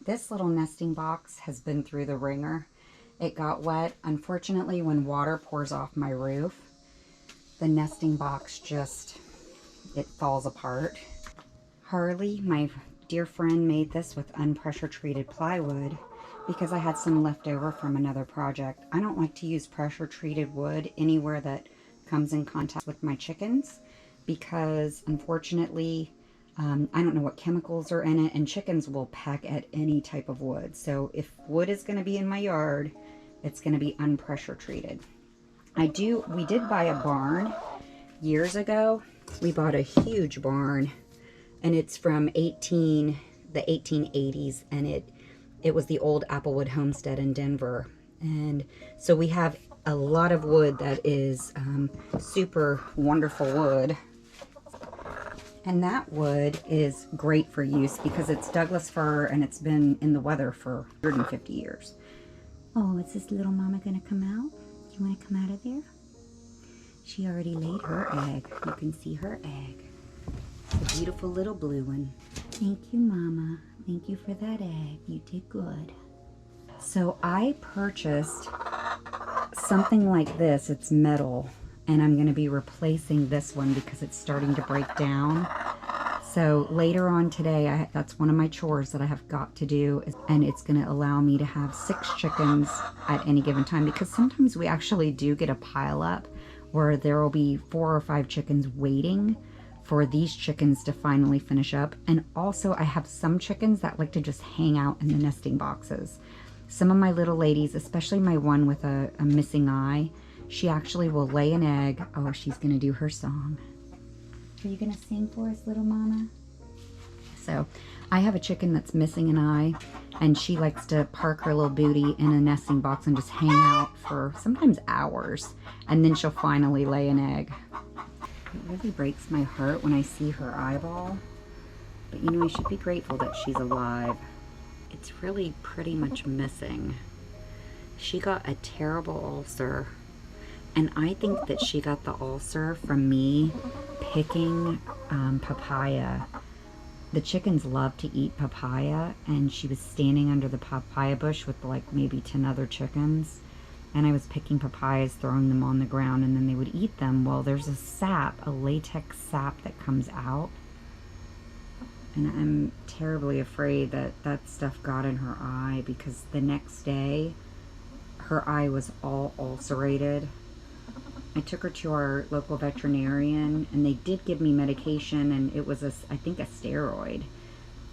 This little nesting box has been through the ringer. It got wet. Unfortunately, when water pours off my roof, the nesting box just, it falls apart. Harley, my dear friend, made this with unpressure treated plywood because I had some left over from another project. I don't like to use pressure treated wood anywhere that comes in contact with my chickens because unfortunately, I don't know what chemicals are in it, and chickens will peck at any type of wood. So if wood is going to be in my yard, it's going to be unpressure treated. We did buy a barn years ago. We bought a huge barn, and it's from the 1880s, and it was the old Applewood homestead in Denver. And so we have a lot of wood that is super wonderful wood. And that wood is great for use because it's Douglas fir and it's been in the weather for 150 years. Oh, is this little mama gonna come out? You wanna come out of there? She already laid her egg. You can see her egg. It's a beautiful little blue one. Thank you, mama. Thank you for that egg. You did good. So I purchased something like this. It's metal. And I'm going to be replacing this one because it's starting to break down. So later on today, that's one of my chores that I have got to do, and it's going to allow me to have 6 chickens at any given time, because sometimes we actually do get a pile up where there will be 4 or 5 chickens waiting for these chickens to finally finish up. And also I have some chickens that like to just hang out in the nesting boxes. Some of my little ladies, especially my one with a missing eye, she actually will lay an egg. Oh, she's gonna do her song. Are you gonna sing for us, little mama? So I have a chicken that's missing an eye, and she likes to park her little booty in a nesting box and just hang out for sometimes hours, and then she'll finally lay an egg. It really breaks my heart when I see her eyeball, but you know, I should be grateful that she's alive. It's really pretty much missing. She got a terrible ulcer. And I think that she got the ulcer from me picking papaya. The chickens love to eat papaya, and she was standing under the papaya bush with like maybe 10 other chickens. And I was picking papayas, throwing them on the ground, and then they would eat them. Well, there's a sap, a latex sap that comes out. And I'm terribly afraid that that stuff got in her eye, because the next day, her eye was all ulcerated. I took her to our local veterinarian, and they did give me medication, and it was I think a steroid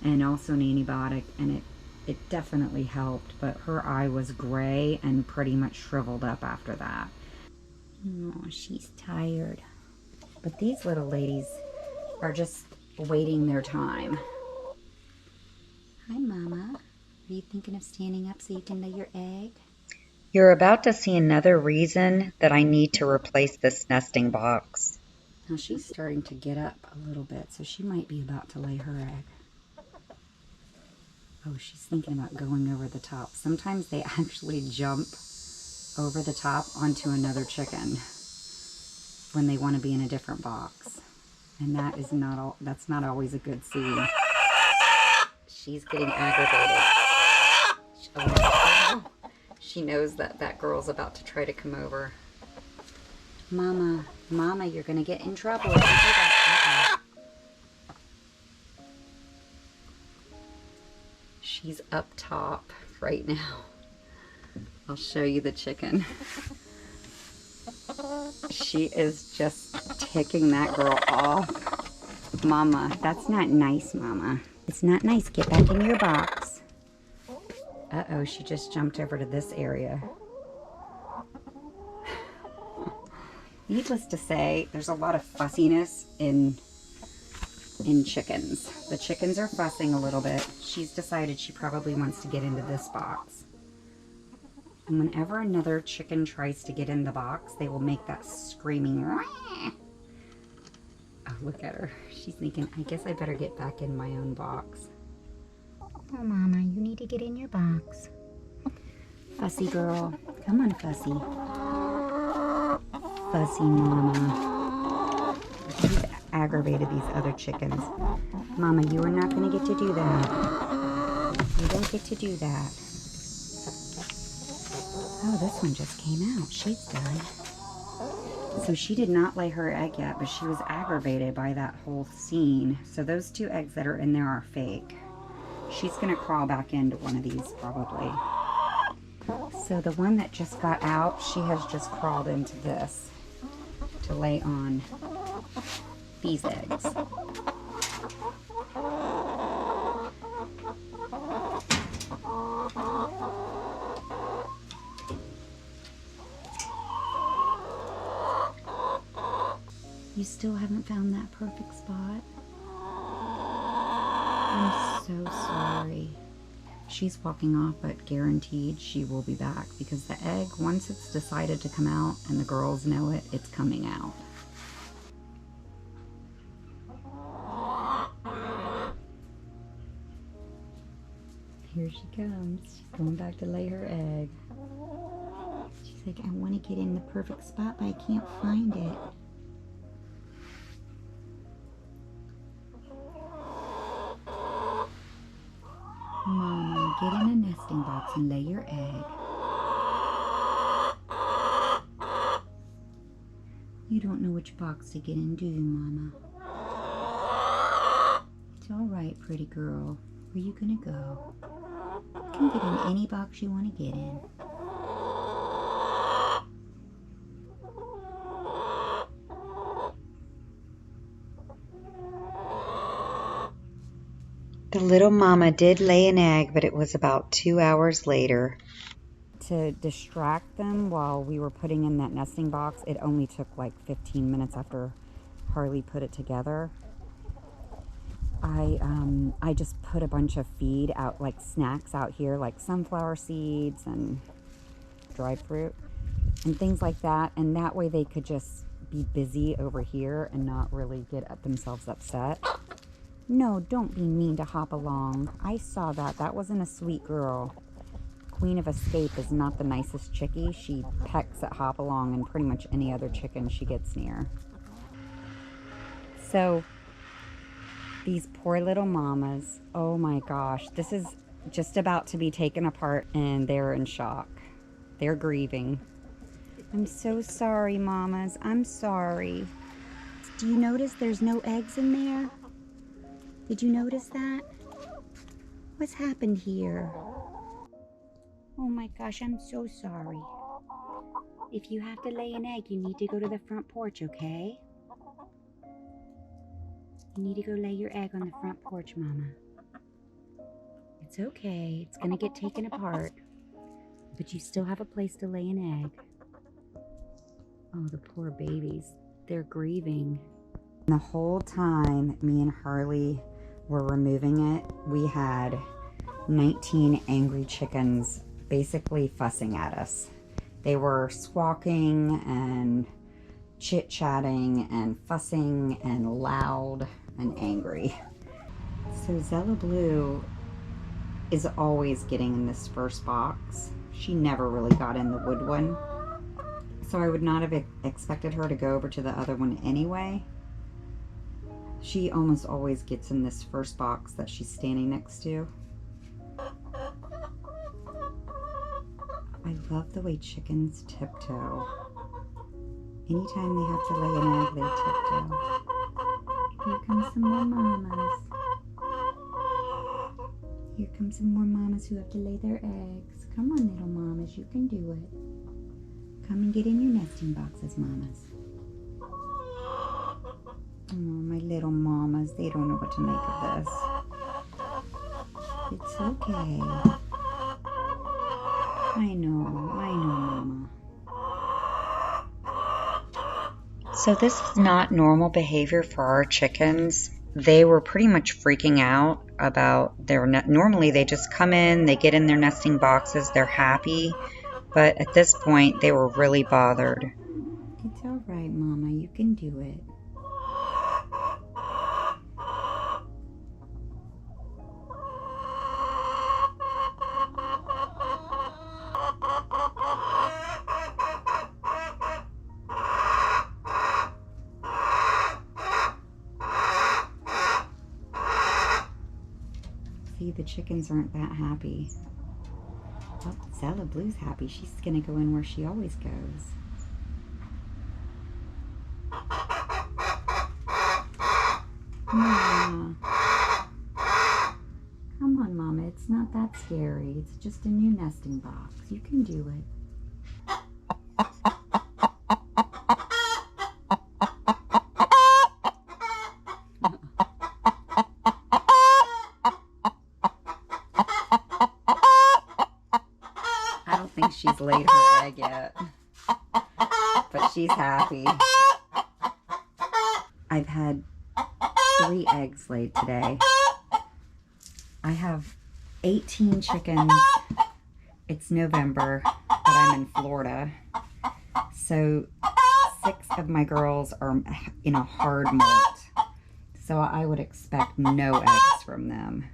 and also an antibiotic, and it definitely helped, but her eye was gray and pretty much shriveled up after that. Oh, she's tired. But these little ladies are just waiting their time. Hi, Mama. Are you thinking of standing up so you can lay your egg? You're about to see another reason that I need to replace this nesting box. Now she's starting to get up a little bit, so she might be about to lay her egg. Oh, she's thinking about going over the top. Sometimes they actually jump over the top onto another chicken when they want to be in a different box. And that is that's not always a good scene. She's getting aggravated. Oh. She knows that that girl's about to try to come over. Mama, you're gonna get in trouble if you do that. She's up top right now. I'll show you the chicken. She is just ticking that girl off. Mama, that's not nice, Mama. It's not nice. Get back in your box. Uh-oh, she just jumped over to this area. Needless to say, there's a lot of fussiness in chickens. The chickens are fussing a little bit. She's decided she probably wants to get into this box. And whenever another chicken tries to get in the box, they will make that screaming. Oh, look at her. She's thinking, I guess I better get back in my own box. Oh, Mama, you need to get in your box. Fussy girl. Come on, Fussy. Fussy Mama. She's aggravated these other chickens. Mama, you are not going to get to do that. You don't get to do that. Oh, this one just came out. She's done. So she did not lay her egg yet, but she was aggravated by that whole scene. So those 2 eggs that are in there are fake. She's gonna crawl back into one of these probably. So the one that just got out, she has just crawled into this to lay on these eggs. You still haven't found that perfect spot? I'm so sorry. She's walking off, but guaranteed she will be back because the egg, once it's decided to come out and the girls know it, it's coming out. Here she comes. She's going back to lay her egg. She's like, I want to get in the perfect spot, but I can't find it. Mama, get in a nesting box and lay your egg. You don't know which box to get in, do you, Mama? It's all right, pretty girl. Where you gonna go? You can get in any box you want to get in. The little mama did lay an egg, but it was about 2 hours later. To distract them while we were putting in that nesting box, it only took like 15 minutes after Harley put it together. I just put a bunch of feed out, like snacks out here, like sunflower seeds and dried fruit and things like that. And that way they could just be busy over here and not really get themselves upset. No, don't be mean to Hop Along. I saw that. That wasn't a sweet girl. Queen of Escape is not the nicest chickie. She pecks at Hop Along and pretty much any other chicken she gets near. So, these poor little mamas, oh my gosh, this is just about to be taken apart and they're in shock. They're grieving. I'm so sorry, mamas. I'm sorry. Do you notice there's no eggs in there? Did you notice that? What's happened here? Oh my gosh, I'm so sorry. If you have to lay an egg, you need to go to the front porch, okay? You need to go lay your egg on the front porch, Mama. It's okay. It's gonna get taken apart. But you still have a place to lay an egg. Oh, the poor babies. They're grieving. The whole time me and Harley were removing it, we had 19 angry chickens basically fussing at us. They were squawking and chit-chatting and fussing and loud and angry. So Zella Blue is always getting in this first box. She never really got in the wood one. So I would not have expected her to go over to the other one anyway. She almost always gets in this first box that she's standing next to. I love the way chickens tiptoe. Anytime they have to lay an egg, they tiptoe. Here comes some more mamas. Here comes some more mamas who have to lay their eggs. Come on, little mamas, you can do it. Come and get in your nesting boxes, mamas. Oh, my little mamas, they don't know what to make of this. It's okay. I know, Mama. So this is not normal behavior for our chickens. They were pretty much freaking out about normally they just come in, they get in their nesting boxes, they're happy. But at this point, they were really bothered. It's all right, Mama. You can do it. See, the chickens aren't that happy. Oh, Zella Blue's happy. She's gonna go in where she always goes. Mama. Come on, Mama. It's not that scary. It's just a new nesting box. You can do it. I don't think she's laid her egg yet, but she's happy. I've had 3 eggs laid today. I have 18 chickens. It's November, but I'm in Florida. So 6 of my girls are in a hard molt. So I would expect no eggs from them.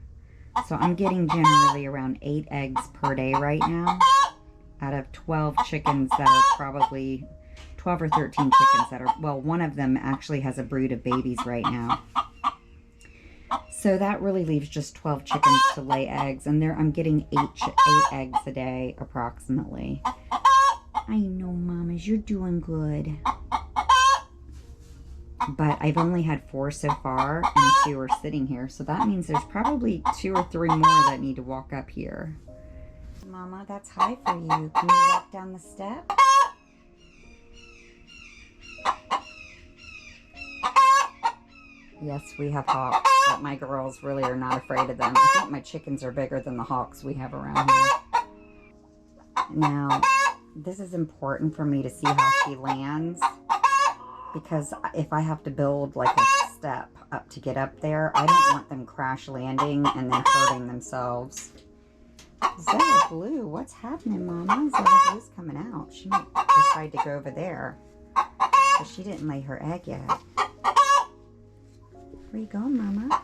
So I'm getting generally around 8 eggs per day right now out of 12 chickens that are probably 12 or 13 chickens that are, well, one of them actually has a brood of babies right now. So that really leaves just 12 chickens to lay eggs, and I'm getting 8 eggs a day approximately. I know, Mamas, you're doing good. But I've only had 4 so far, and 2 are sitting here. So that means there's probably 2 or 3 more that need to walk up here. Mama, that's high for you. Can you walk down the step? Yes, we have hawks, but my girls really are not afraid of them. I think my chickens are bigger than the hawks we have around here. Now, this is important for me to see how she lands, because if I have to build like a step up to get up there, I don't want them crash landing and then hurting themselves. Zella Blue, what's happening, Mama? Zella Blue's coming out. She might decide to go over there, but she didn't lay her egg yet. Where you going, Mama?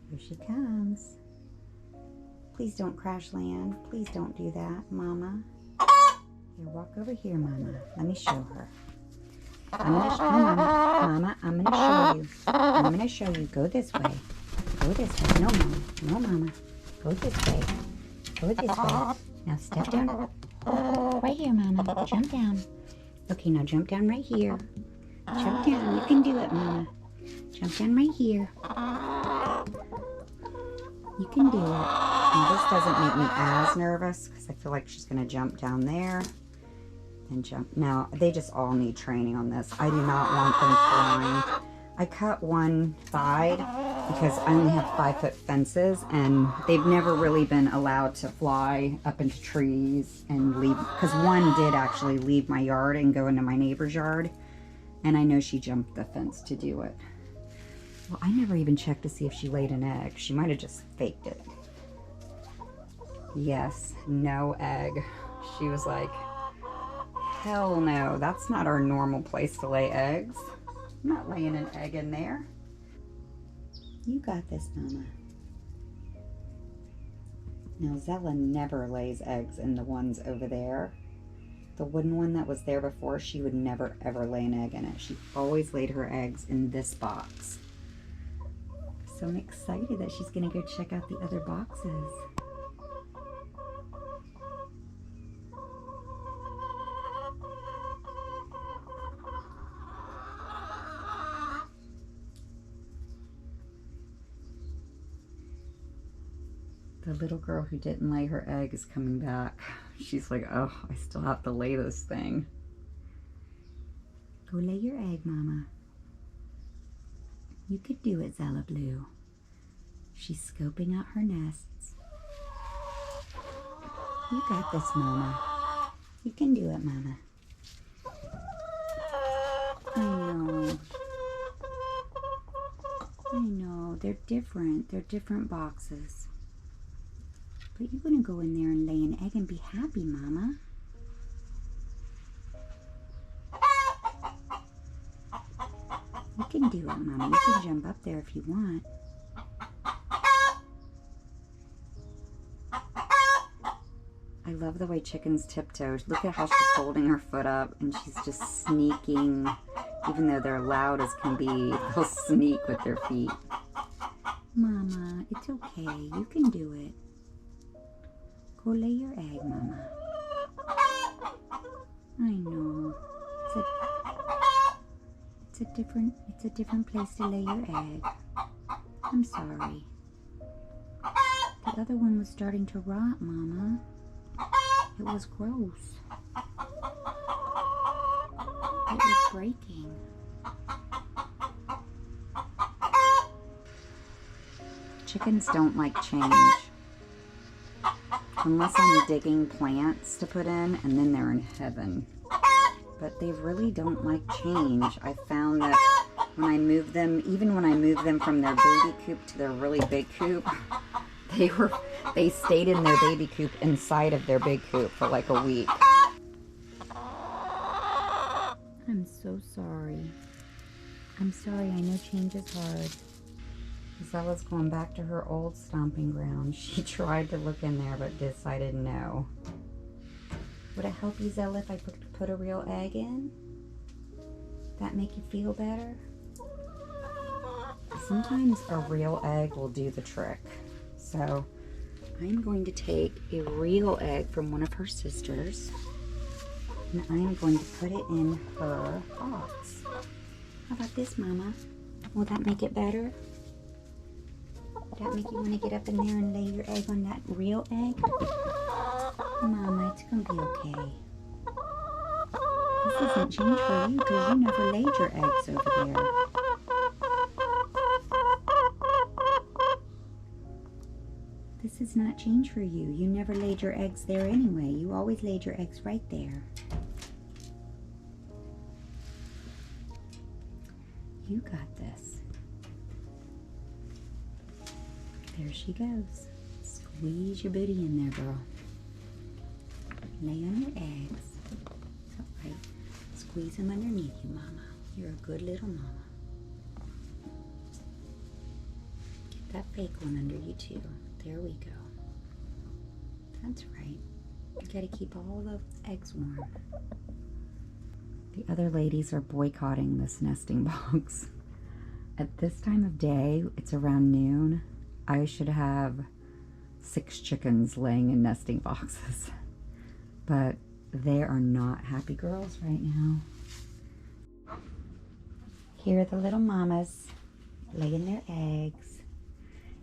Here she comes. Please don't crash land. Please don't do that, Mama. Here, walk over here, Mama. Let me show her. Mama, I'm gonna show you. I'm gonna show you. Go this way. Go this way. No, Mama. No, Mama. Go this way. Go this way. Now step down. Right here, Mama. Jump down. Okay, now jump down right here. Jump down. You can do it, Mama. Jump down right here. You can do it. Now, this doesn't make me as nervous because I feel like she's going to jump down there and jump. Now, they just all need training on this. I do not want them flying. I cut one side because I only have 5-foot fences, and they've never really been allowed to fly up into trees and leave, because one did actually leave my yard and go into my neighbor's yard. And I know she jumped the fence to do it. Well, I never even checked to see if she laid an egg. She might have just faked it. Yes, no egg. She was like, hell no, that's not our normal place to lay eggs. I'm not laying an egg in there. You got this, Mama. Now, Zella never lays eggs in the ones over there. The wooden one that was there before, she would never ever lay an egg in it. She always laid her eggs in this box. So I'm excited that she's gonna go check out the other boxes. The little girl who didn't lay her egg is coming back. She's like, oh, I still have to lay this thing. Go lay your egg, Mama. You could do it, Zella Blue. She's scoping out her nests. You got this, Mama. You can do it, Mama. I know. I know. They're different. They're different boxes. But you're going to go in there and lay an egg and be happy, Mama. You can do it, Mama. You can jump up there if you want. I love the way chickens tiptoe. Look at how she's holding her foot up and she's just sneaking. Even though they're loud as can be, they'll sneak with their feet. Mama, it's okay. You can do it. Go lay your egg, Mama. I know. It's a different place to lay your egg. I'm sorry. The other one was starting to rot, Mama. It was gross. It was breaking. Chickens don't like change. Unless I'm digging plants to put in, and then they're in heaven. But they really don't like change. I found that when I move them, even when I move them from their baby coop to their really big coop, they stayed in their baby coop inside of their big coop for like a week. I'm so sorry. I'm sorry, I know change is hard. Zella's going back to her old stomping ground. She tried to look in there but decided no. Would it help you, Zella, if I put a real egg in? That make you feel better? Sometimes a real egg will do the trick. So I'm going to take a real egg from one of her sisters and I'm going to put it in her box. How about this, Mama? Will that make it better? Would that make you want to get up in there and lay your egg on that real egg? Mama, it's going to be okay. This isn't change for you because you never laid your eggs over there. This is not change for you. You never laid your eggs there anyway. You always laid your eggs right there. You got this. There she goes. Squeeze your booty in there, girl. Lay on your eggs. It's alright. Squeeze them underneath you, Mama. You're a good little mama. Get that fake one under you too. There we go. That's right. You gotta keep all the eggs warm. The other ladies are boycotting this nesting box. At this time of day, it's around noon. I should have 6 chickens laying in nesting boxes. But they are not happy girls right now. Here are the little mamas laying their eggs.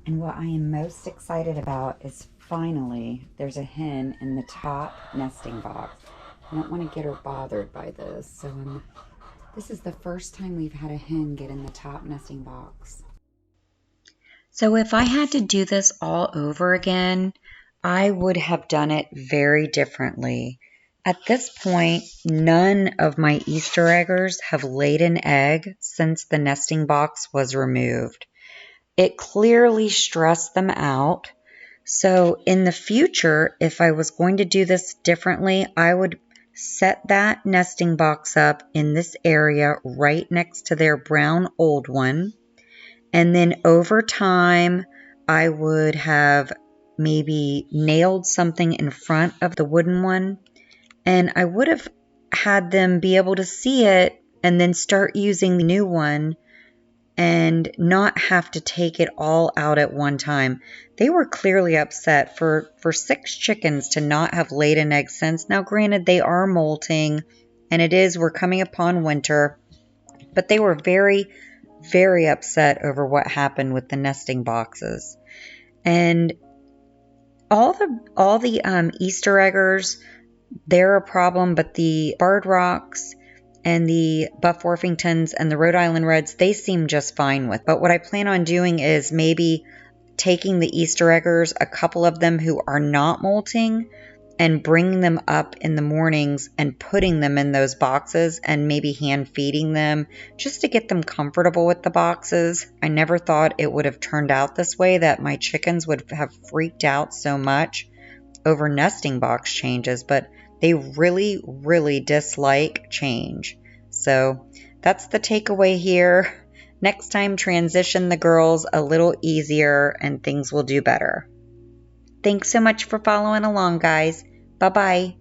And what I am most excited about is finally there's a hen in the top nesting box. I don't want to get her bothered by this. So this is the first time we've had a hen get in the top nesting box. So if I had to do this all over again, I would have done it very differently. At this point, none of my Easter eggers have laid an egg since the nesting box was removed. It clearly stressed them out. So in the future, if I was going to do this differently, I would set that nesting box up in this area right next to their brown old one. And then over time, I would have maybe nailed something in front of the wooden one. And I would have had them be able to see it and then start using the new one and not have to take it all out at one time. They were clearly upset for 6 chickens to not have laid an egg since. Now, granted, they are molting and we're coming upon winter, but they were very, very upset over what happened with the nesting boxes. And all the Easter eggers, they're a problem, but the Barred Rocks and the Buff Orpingtons and the Rhode Island Reds, they seem just fine with. But what I plan on doing is maybe taking the Easter eggers, a couple of them who are not molting, and bringing them up in the mornings and putting them in those boxes and maybe hand feeding them just to get them comfortable with the boxes. I never thought it would have turned out this way, that my chickens would have freaked out so much over nesting box changes, but they really, really dislike change. So that's the takeaway here. Next time, transition the girls a little easier and things will do better. Thanks so much for following along, guys. Bye-bye.